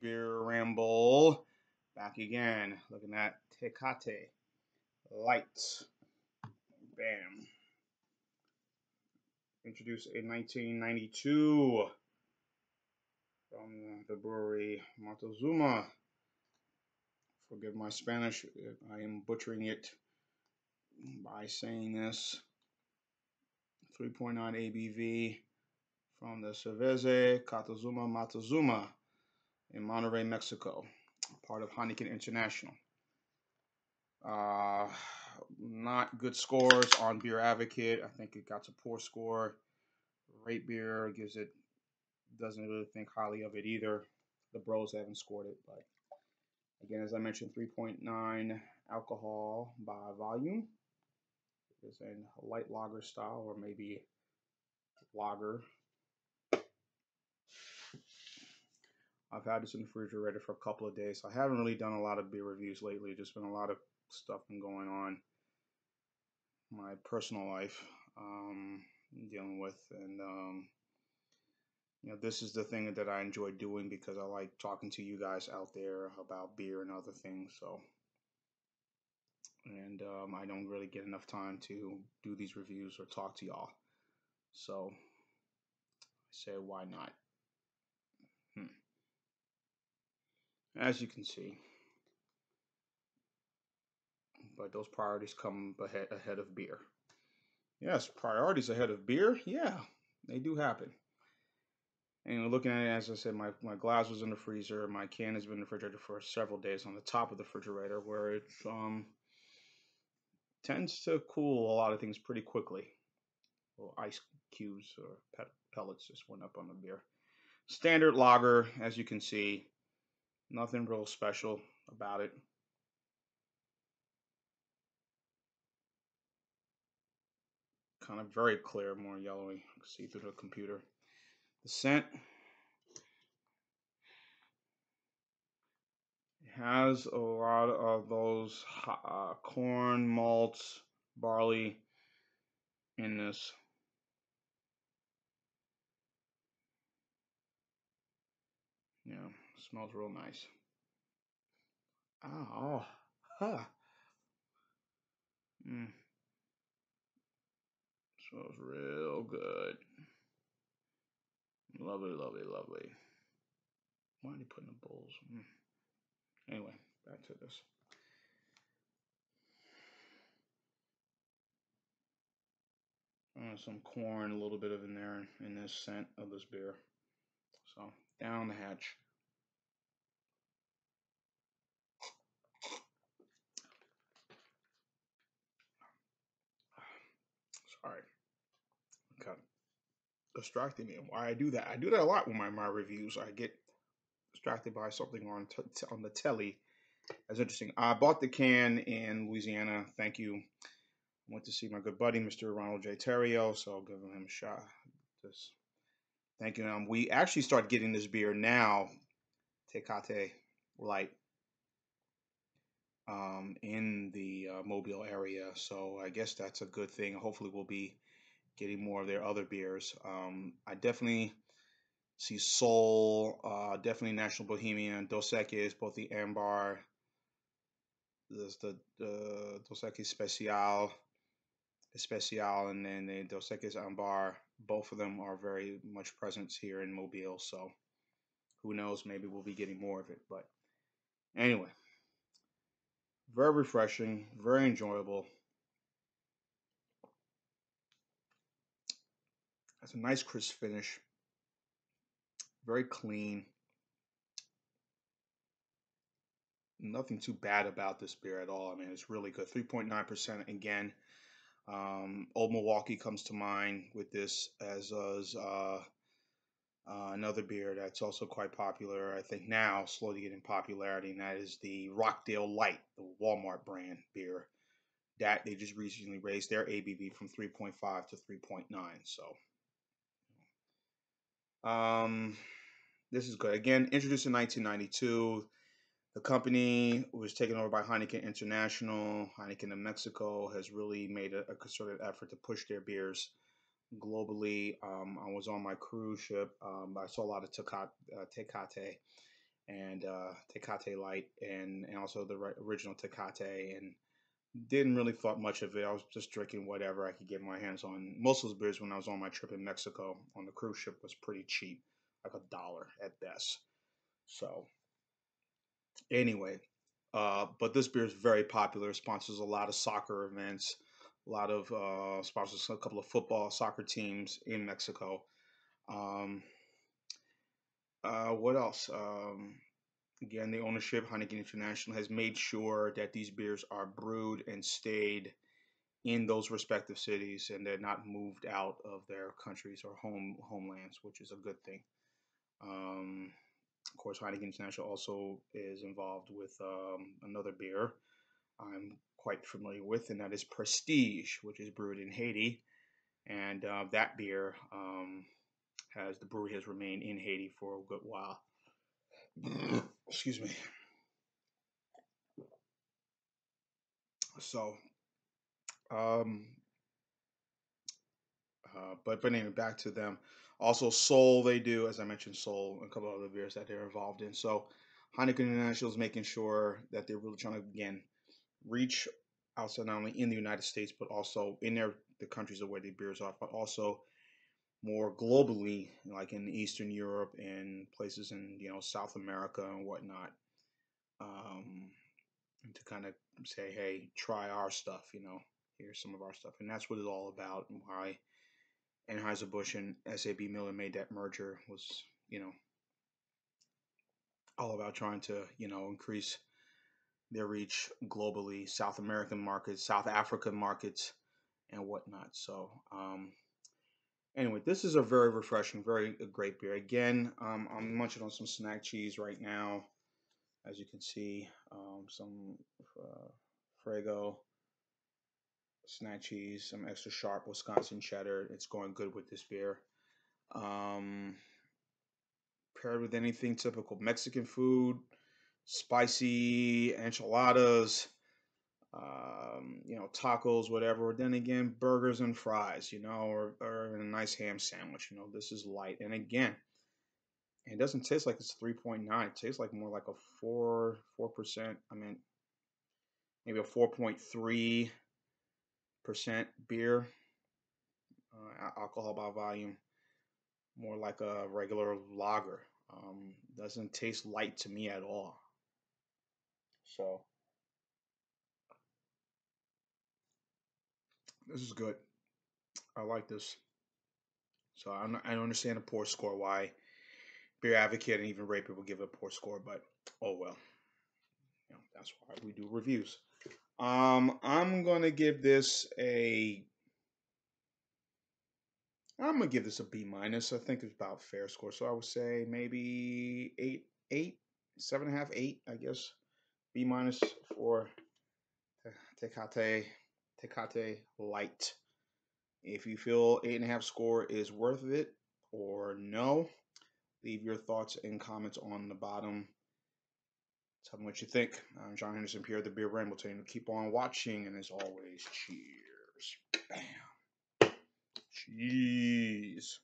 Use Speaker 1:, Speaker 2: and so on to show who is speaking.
Speaker 1: beer ramble. Back again, looking at Tecate Light. Bam. Introduced in 1992 from the brewery Moctezuma. Forgive my Spanish, I am butchering it by saying this. 3.9 ABV from the Cerveza Catazuma Moctezuma in Monterrey, Mexico, part of Heineken International. Uh, Not good scores on Beer Advocate. I think it got a poor score. Rate Beer doesn't really think highly of it either. The bros haven't scored it, but again, as I mentioned, 3.9 alcohol by volume. It's in a light lager style, or maybe lager. I've had this in the refrigerator for a couple of days. I haven't really done a lot of beer reviews lately. Just been a lot of stuff been going on in my personal life, dealing with, and this is the thing that I enjoy doing because I like talking to you guys out there about beer and other things. So, and I don't really get enough time to do these reviews or talk to y'all. So, I say, why not? As you can see, but those priorities come ahead of beer. Yes, priorities ahead of beer. Yeah, they do happen. And looking at it, as I said, my glass was in the freezer. My can has been in the refrigerator for several days on the top of the refrigerator, where it tends to cool a lot of things pretty quickly. Little ice cubes or pellets just went up on the beer. Standard lager, as you can see. Nothing real special about it. Kind of very clear, more yellowy. You can see through the computer. The scent has a lot of those corn, malts, barley in this. Yeah, smells real nice. Oh, huh. Mm, smells real good. Lovely, lovely, lovely. Why are they putting the bowls? Anyway, back to this. Some corn, a little bit of in there in this scent of this beer. So down the hatch. Sorry, kind of distracting me. Why I do that? I do that a lot with my reviews. I get distracted by something on the telly. That's interesting. I bought the can in Louisiana. Thank you. I went to see my good buddy, Mr. Ronald J. Terrio, so I'll give him a shot. Just thank you. We actually start getting this beer now, Tecate Light, in the Mobile area. So I guess that's a good thing. Hopefully, we'll be getting more of their other beers. I definitely see Sol, definitely National Bohemian, Dos Equis, both the Ambar, there's the Dos Equis Especial, and then the Dos Equis Ambar. Both of them are very much present here in Mobile. So who knows? Maybe we'll be getting more of it. But anyway, very refreshing, very enjoyable. It's a nice crisp finish. Very clean. Nothing too bad about this beer at all. I mean, it's really good. 3.9% again. Old Milwaukee comes to mind with this, as does another beer that's also quite popular, I think now, slowly getting popularity, and that is the Rockdale Light, the Walmart brand beer. That they just recently raised their ABV from 3.5 to 3.9. So, this is good. Again, introduced in 1992. The company was taken over by Heineken International. Heineken in Mexico has really made a concerted effort to push their beers globally. I was on my cruise ship. I saw a lot of Tecate, and Tecate Light, and also the original Tecate, and didn't really thought much of it. I was just drinking whatever I could get my hands on. Most of those beers when I was on my trip in Mexico on the cruise ship was pretty cheap, like $1 at best. So anyway, but this beer is very popular. It sponsors a lot of soccer events, a lot of sponsors a couple of football, soccer teams in Mexico. Um, what else? Again, the ownership, Heineken International, has made sure that these beers are brewed and stayed in those respective cities, and they're not moved out of their countries or homelands, which is a good thing. Um, of course, Heineken International also is involved with another beer I'm quite familiar with, and that is Prestige, which is brewed in Haiti. And that beer has the brewery has remained in Haiti for a good while. Excuse me. So, um, but anyway, back to them. Also, Soul, they do, as I mentioned, Soul, and a couple other beers that they're involved in. So, Heineken International is making sure that they're really trying to, again, reach outside not only in the United States, but also in the countries of where the beers are, but also more globally, like in Eastern Europe and places in South America and whatnot, um, and to kind of say, hey, try our stuff. Here's some of our stuff, and that's what it's all about, and why Anheuser-Busch and SAB Miller made that merger was, all about trying to, increase their reach globally, South American markets, South African markets, and whatnot. So, anyway, this is a very refreshing, very great beer. Again, I'm munching on some snack cheese right now, as you can see, some Frago snack cheese, some extra sharp Wisconsin cheddar. It's going good with this beer. Um, Paired with anything typical Mexican food, spicy enchiladas, tacos, whatever. Then again, burgers and fries, or a nice ham sandwich. This is light. And again, it doesn't taste like it's 3.9. It tastes like more like a 4%. I mean, maybe a 4.3% beer, alcohol by volume, more like a regular lager. Doesn't taste light to me at all. So this is good. I like this. So I don't understand a poor score. Why Beer Advocate and even Raper will give it a poor score, but oh well. That's why we do reviews. I'm gonna give this a. I'm gonna give this a B minus. I think it's about fair score. So I would say maybe 7.5, 8. I guess B minus for Tecate Light. If you feel 8.5 score is worth it or no, leave your thoughts and comments on the bottom. Tell me what you think. I'm John Henderson, Pierre the Beer Brand. We'll tell you to keep on watching, and as always, cheers. Bam. Cheese.